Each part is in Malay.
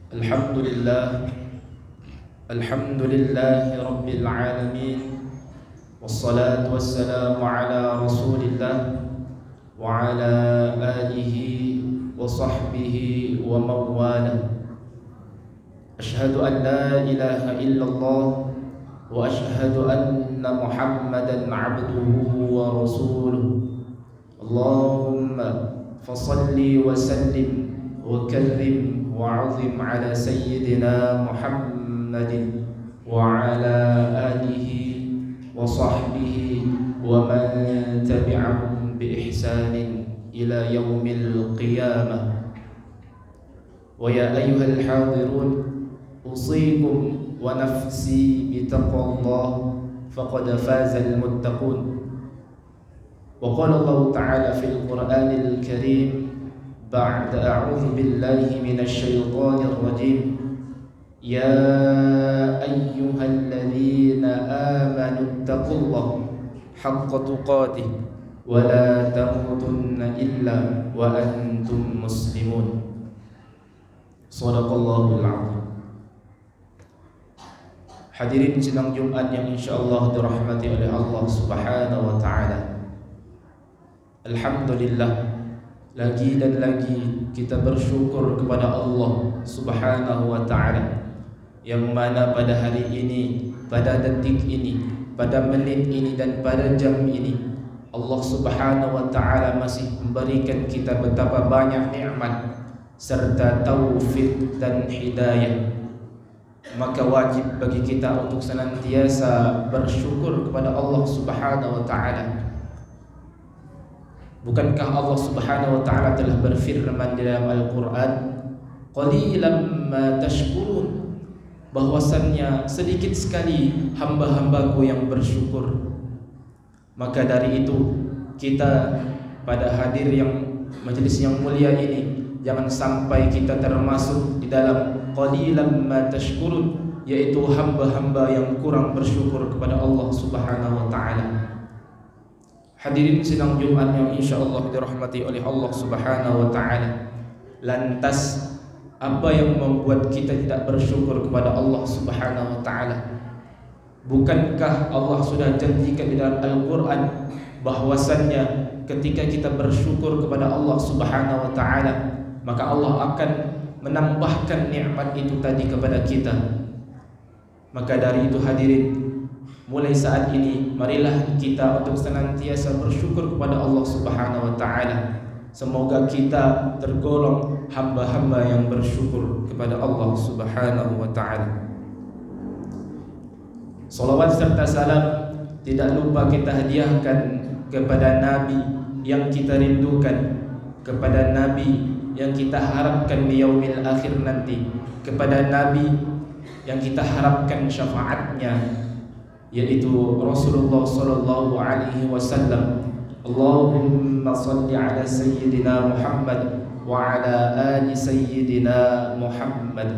Alhamdulillah Rabbil Alamin. Wassalatu wassalamu ala Rasulillah wa ala alihi wa sahbihi wa mawala. Ashhadu an la ilaha illallah wa ashhadu anna Muhammadan abduhu wa rasuluh. Allahumma fasalli wa sallim wa karrim وعظم على سيدنا محمد وعلى آله وصحبه ومن تبعهم بإحسان إلى يوم القيامة. ويا أيها الحاضرون أوصيكم ونفسي بتقوى الله فقد فاز المتقون. وقال الله تعالى في القرآن الكريم بعد أعوذ بالله من الشيطان الرجيم يا أيها الذين آمنوا اتقوا الله حق تقاته ولا تموتن إلا وأنتم مسلمون. صدق الله العظيم. Hadirin sidang Jumat yang insyaallah dirahmati oleh Allah Subhanahu wa taala. Alhamdulillah, lagi dan lagi kita bersyukur kepada Allah Subhanahu wa ta'ala, yang mana pada hari ini, pada detik ini, pada menit ini dan pada jam ini Allah Subhanahu wa ta'ala masih memberikan kita betapa banyak nikmat serta taufik dan hidayah. Maka wajib bagi kita untuk senantiasa bersyukur kepada Allah Subhanahu wa ta'ala. Bukankah Allah Subhanahu wa ta'ala telah berfirman di dalam Al-Quran, qalilan ma tashkurun, bahwasannya sedikit sekali hamba-hambaku yang bersyukur. Maka dari itu kita pada hadir yang majelis yang mulia ini, jangan sampai kita termasuk di dalam qalilan ma tashkurun, yaitu hamba-hamba yang kurang bersyukur kepada Allah Subhanahu wa ta'ala. Hadirin sidang Jumat yang insyaallah dirahmati oleh Allah Subhanahu wa ta'ala. Lantas apa yang membuat kita tidak bersyukur kepada Allah Subhanahu wa ta'ala? Bukankah Allah sudah janjikan di dalam Al-Quran bahwasannya ketika kita bersyukur kepada Allah Subhanahu wa ta'ala, maka Allah akan menambahkan nikmat itu tadi kepada kita. Maka dari itu hadirin, mulai saat ini marilah kita untuk senantiasa bersyukur kepada Allah Subhanahu wa ta'ala. Semoga kita tergolong hamba-hamba yang bersyukur kepada Allah Subhanahu wa ta'ala. Salawat serta salam tidak lupa kita hadiahkan kepada Nabi yang kita rindukan, kepada Nabi yang kita harapkan di yaumil akhir nanti, kepada Nabi yang kita harapkan syafaatnya, yaitu Rasulullah sallallahu alaihi wasallam. Allahumma salli ala sayyidina Muhammad wa ala ali sayyidina Muhammad.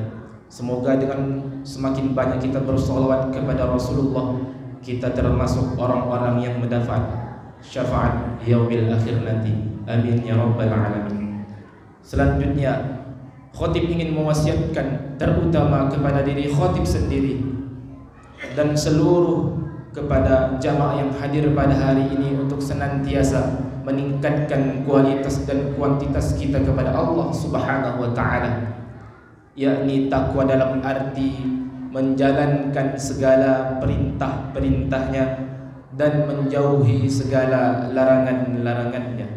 Semoga dengan semakin banyak kita bersolawat kepada Rasulullah, kita termasuk orang-orang yang mendapat syafaat yaumil akhir nanti. Amin ya rabbal alamin. Selanjutnya, khatib ingin mewasiatkan terutama kepada diri khatib sendiri dan seluruh kepada jamaah yang hadir pada hari ini untuk senantiasa meningkatkan kualitas dan kuantitas kita kepada Allah Subhanahu wa ta'ala, yakni takwa dalam arti menjalankan segala perintah-perintahnya dan menjauhi segala larangan-larangannya.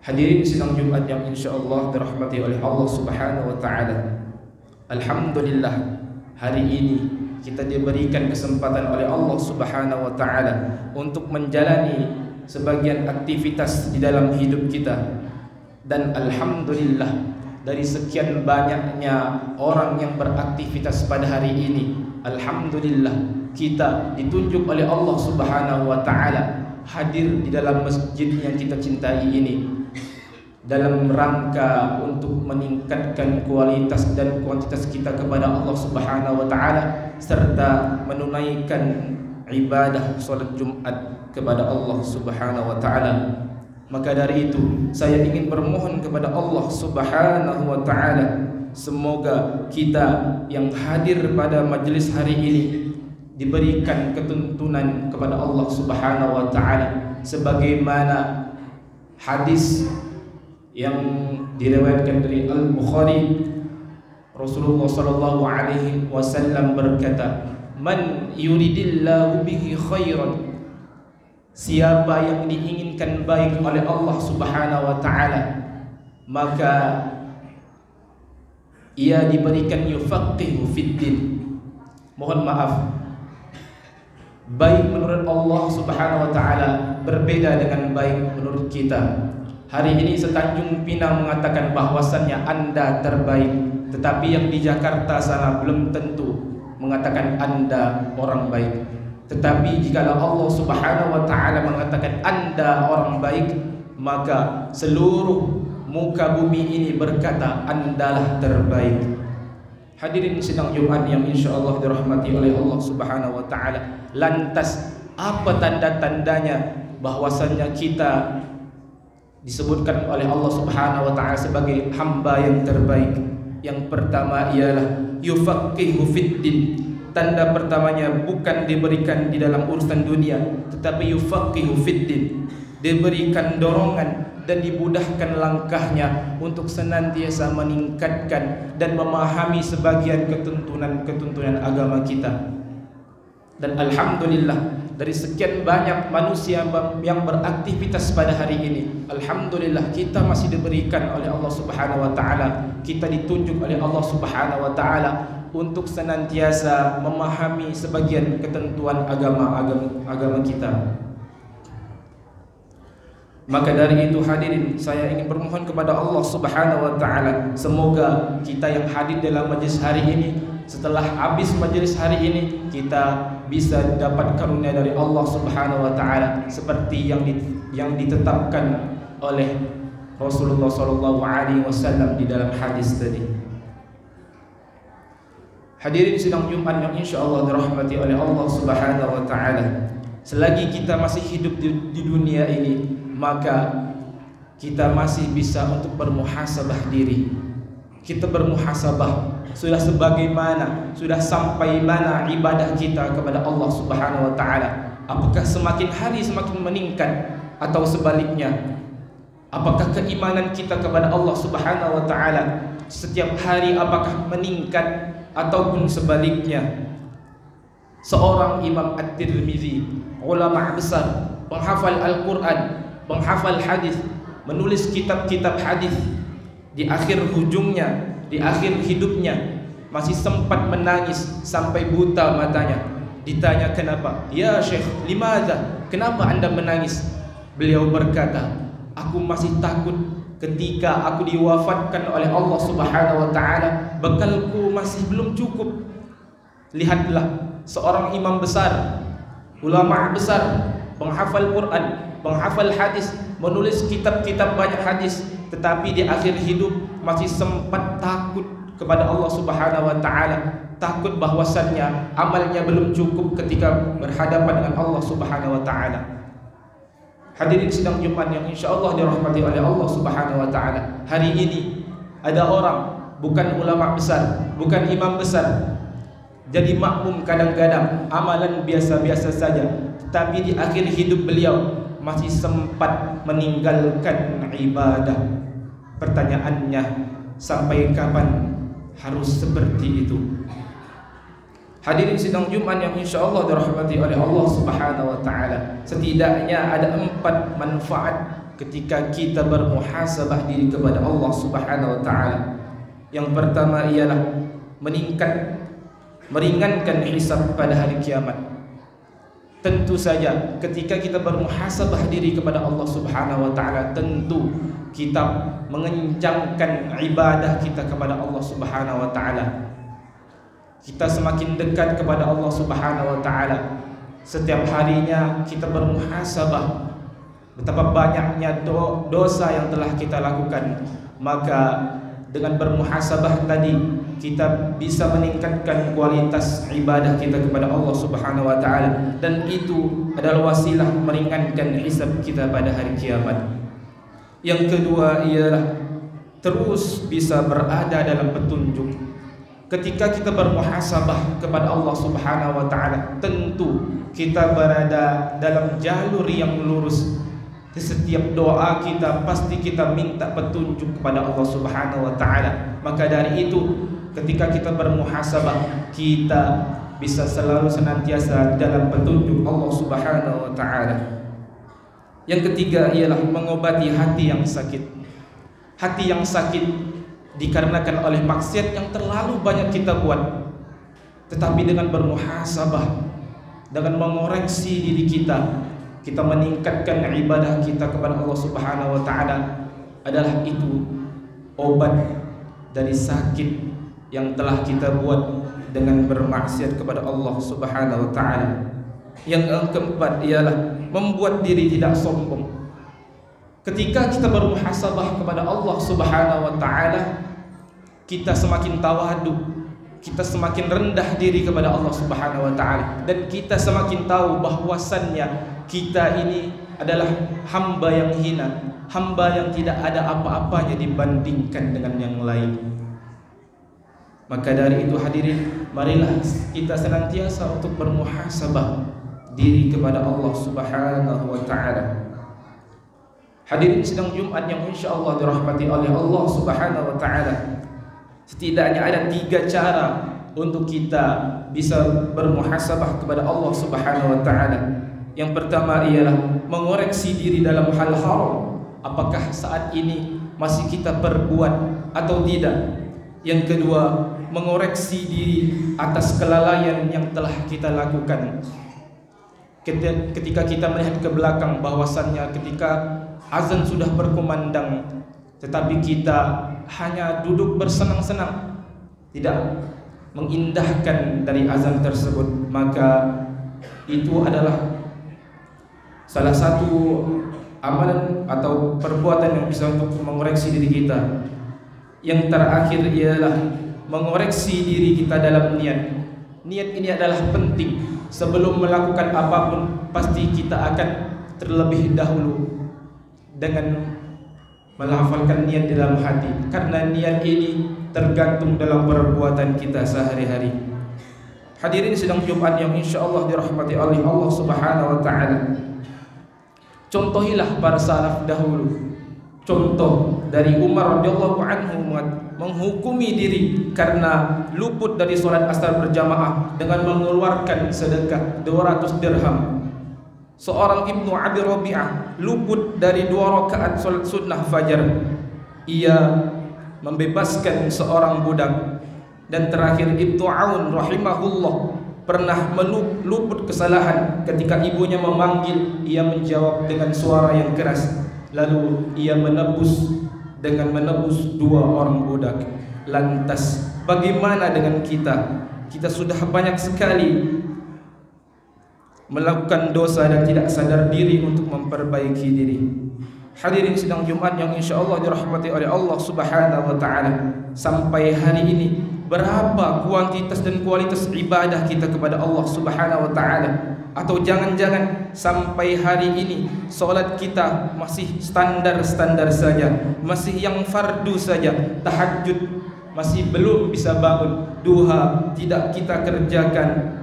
Hadirin sidang Jumat yang insyaallah dirahmati oleh Allah Subhanahu wa ta'ala. Alhamdulillah, hari ini kita diberikan kesempatan oleh Allah Subhanahu wa ta'ala untuk menjalani sebagian aktivitas di dalam hidup kita. Dan alhamdulillah, dari sekian banyaknya orang yang beraktivitas pada hari ini, alhamdulillah kita ditunjuk oleh Allah Subhanahu wa ta'ala hadir di dalam masjid yang kita cintai ini dalam rangka untuk meningkatkan kualitas dan kuantitas kita kepada Allah Subhanahu wa ta'ala, serta menunaikan ibadah salat Jumat kepada Allah Subhanahu wa ta'ala. Maka dari itu saya ingin bermohon kepada Allah Subhanahu wa taala, semoga kita yang hadir pada majelis hari ini diberikan ketuntunan kepada Allah Subhanahu wa taala sebagaimana hadis yang diriwayatkan dari Al-Bukhari. Rasulullah sallallahu alaihi wasallam berkata, "Man yuridillahu bihi khairan," siapa yang diinginkan baik oleh Allah Subhanahu wa taala, maka ia diberikan yufaqihu fiddin. Mohon maaf, baik menurut Allah Subhanahu wa taala berbeda dengan baik menurut kita. Hari ini setanjung Pinang mengatakan bahwasannya Anda terbaik, tetapi yang di Jakarta sana belum tentu mengatakan Anda orang baik. Tetapi jika Allah Subhanahu wa taala mengatakan Anda orang baik, maka seluruh muka bumi ini berkata Andalah terbaik. Hadirin sidang Jumat yang insyaallah dirahmati oleh Allah Subhanahu wa taala. Lantas apa tanda-tandanya bahwasannya kita disebutkan oleh Allah Subhanahu wa taala sebagai hamba yang terbaik? Yang pertama ialah yufaqihu fiddin. Tanda pertamanya bukan diberikan di dalam urusan dunia, tetapi yufaqihu fiddin, diberikan dorongan dan dimudahkan langkahnya untuk senantiasa meningkatkan dan memahami sebagian ketuntunan agama kita. Dan alhamdulillah, dari sekian banyak manusia yang beraktivitas pada hari ini, alhamdulillah kita masih diberikan oleh Allah Subhanahu wa taala, kita ditunjuk oleh Allah Subhanahu wa taala untuk senantiasa memahami sebagian ketentuan agama kita. Maka dari itu hadirin, saya ingin bermohon kepada Allah Subhanahu wa taala, semoga kita yang hadir dalam majlis hari ini, setelah habis majlis hari ini, kita bisa dapat karunia dari Allah Subhanahu wa taala seperti yang ditetapkan oleh Rasulullah sallallahu alaihi wasallam di dalam hadis tadi. Hadirin sidang Jumat yang insyaallah dirahmati oleh Allah Subhanahu wa taala, selagi kita masih hidup di dunia ini, maka kita masih bisa untuk bermuhasabah diri. Kita bermuhasabah, sudah sebagaimana, sudah sampai mana ibadah kita kepada Allah Subhanahu wa taala? Apakah semakin hari semakin meningkat atau sebaliknya? Apakah keimanan kita kepada Allah Subhanahu wa taala setiap hari apakah meningkat ataupun sebaliknya? Seorang Imam At-Tirmizi, ulama besar, penghafal Al-Quran, penghafal hadis, menulis kitab-kitab hadis, di akhir hujungnya, di akhir hidupnya masih sempat menangis sampai buta matanya. Ditanya kenapa? Ya Syekh, limadha? Kenapa anda menangis? Beliau berkata, aku masih takut ketika aku diwafatkan oleh Allah Subhanahu wa taala, bekalku masih belum cukup. Lihatlah, seorang imam besar, ulama besar, penghafal Quran, penghafal hadis, menulis kitab-kitab banyak hadis, tetapi di akhir hidup masih sempat takut kepada Allah Subhanahu wa taala, takut bahwasannya amalnya belum cukup ketika berhadapan dengan Allah Subhanahu wa taala. Hadirin sidang Jumat yang insyaallah dirahmati oleh Allah Subhanahu wa taala, hari ini ada orang bukan ulama besar, bukan imam besar, jadi makmum kadang-kadang amalan biasa-biasa saja, tetapi di akhir hidup beliau masih sempat meninggalkan ibadah. Pertanyaannya, sampai kapan harus seperti itu? Hadirin sidang Jumat yang insyaallah dirahmati oleh Allah Subhanahu wa taala, setidaknya ada 4 manfaat ketika kita bermuhasabah diri kepada Allah Subhanahu wa taala. Yang pertama ialah meringankan hisab pada hari kiamat. Tentu saja ketika kita bermuhasabah diri kepada Allah Subhanahu wa taala, tentu kita mengencangkan ibadah kita kepada Allah Subhanahu wa taala. Kita semakin dekat kepada Allah Subhanahu wa taala. Setiap harinya kita bermuhasabah betapa banyaknya dosa yang telah kita lakukan. Maka dengan bermuhasabah tadi kita bisa meningkatkan kualitas ibadah kita kepada Allah Subhanahu wa taala, dan itu adalah wasilah meringankan hisab kita pada hari kiamat. Yang kedua ialah terus bisa berada dalam petunjuk. Ketika kita bermuhasabah kepada Allah Subhanahu wa taala, tentu kita berada dalam jalur yang lurus. Di setiap doa kita pasti kita minta petunjuk kepada Allah Subhanahu wa taala. Maka dari itu, ketika kita bermuhasabah, kita bisa selalu senantiasa dalam petunjuk Allah Subhanahu wa taala. Yang ketiga ialah mengobati hati yang sakit. Hati yang sakit dikarenakan oleh maksiat yang terlalu banyak kita buat. Tetapi dengan bermuhasabah, dengan mengoreksi diri kita meningkatkan ibadah kita kepada Allah Subhanahu wa taala, adalah itu obat dari sakit yang telah kita buat dengan bermaksiat kepada Allah Subhanahu wa taala. Yang keempat ialah membuat diri tidak sombong. Ketika kita bermuhasabah kepada Allah Subhanahu wa taala, kita semakin tawadu, kita semakin rendah diri kepada Allah Subhanahu wa taala, dan kita semakin tahu bahwasannya kita ini adalah hamba yang hina, hamba yang tidak ada apa-apanya dibandingkan dengan yang lain. Maka dari itu hadirin, marilah kita senantiasa untuk bermuhasabah diri kepada Allah Subhanahu wa taala. Hadirin sidang Jumat yang insyaallah dirahmati oleh Allah Subhanahu wa taala, setidaknya ada 3 cara untuk kita bisa bermuhasabah kepada Allah Subhanahu wa taala. Yang pertama ialah mengoreksi diri dalam hal haram. Apakah saat ini masih kita perbuat atau tidak? Yang kedua, mengoreksi diri atas kelalaian yang telah kita lakukan. Ketika kita melihat ke belakang bahwasannya ketika azan sudah berkumandang, tetapi kita hanya duduk bersenang-senang, tidak mengindahkan dari azan tersebut, maka itu adalah salah satu amalan atau perbuatan yang bisa untuk mengoreksi diri kita. Yang terakhir ialah mengoreksi diri kita dalam niat. Niat ini adalah penting. Sebelum melakukan apapun, pasti kita akan terlebih dahulu dengan melafalkan niat dalam hati, karena niat ini tergantung dalam perbuatan kita sehari-hari. Hadirin sidang Jumat yang insyaallah dirahmati oleh Allah Subhanahu wa taala, contohilah para salaf dahulu. Contoh dari Umar radhiyallahu anhu menghukumi diri karena luput dari solat asar berjamaah dengan mengeluarkan sedekah 200 dirham. Seorang Ibnu Abi Rabi'ah luput dari 2 rakaat solat sunnah fajar. Ia membebaskan seorang budak. Dan terakhir Ibnu Aun rahimahullah pernah luput kesalahan ketika ibunya memanggil, ia menjawab dengan suara yang keras. Lalu ia menebus dengan menebus 2 orang budak. Lantas bagaimana dengan kita? Kita sudah banyak sekali melakukan dosa dan tidak sadar diri untuk memperbaiki diri. Hadirin sidang Jumat yang insyaallah dirahmati oleh Allah Subhanahu wa taala, sampai hari ini berapa kuantitas dan kualitas ibadah kita kepada Allah Subhanahu wa taala? Atau jangan-jangan sampai hari ini solat kita masih standar-standar saja, masih yang fardu saja, tahajud masih belum bisa bangun, duha tidak kita kerjakan,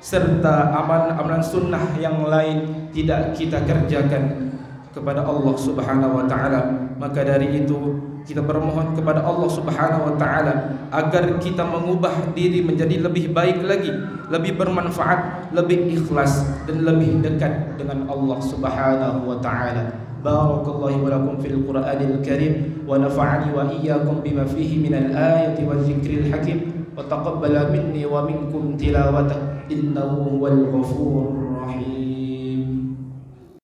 serta amalan sunnah yang lain tidak kita kerjakan kepada Allah Subhanahu wa taala. Maka dari itu kita bermohon kepada Allah Subhanahu wa taala agar kita mengubah diri menjadi lebih baik lagi, lebih bermanfaat, lebih ikhlas dan lebih dekat dengan Allah Subhanahu wa taala. Barakallahu wa lakum fil Qur'anil Karim wa nafa'ani wa iyyakum bima fihi minal ayati wa dzikril hakim wa taqabbala minni wa minkum tilawatahu innahu huwal ghafurur rahim.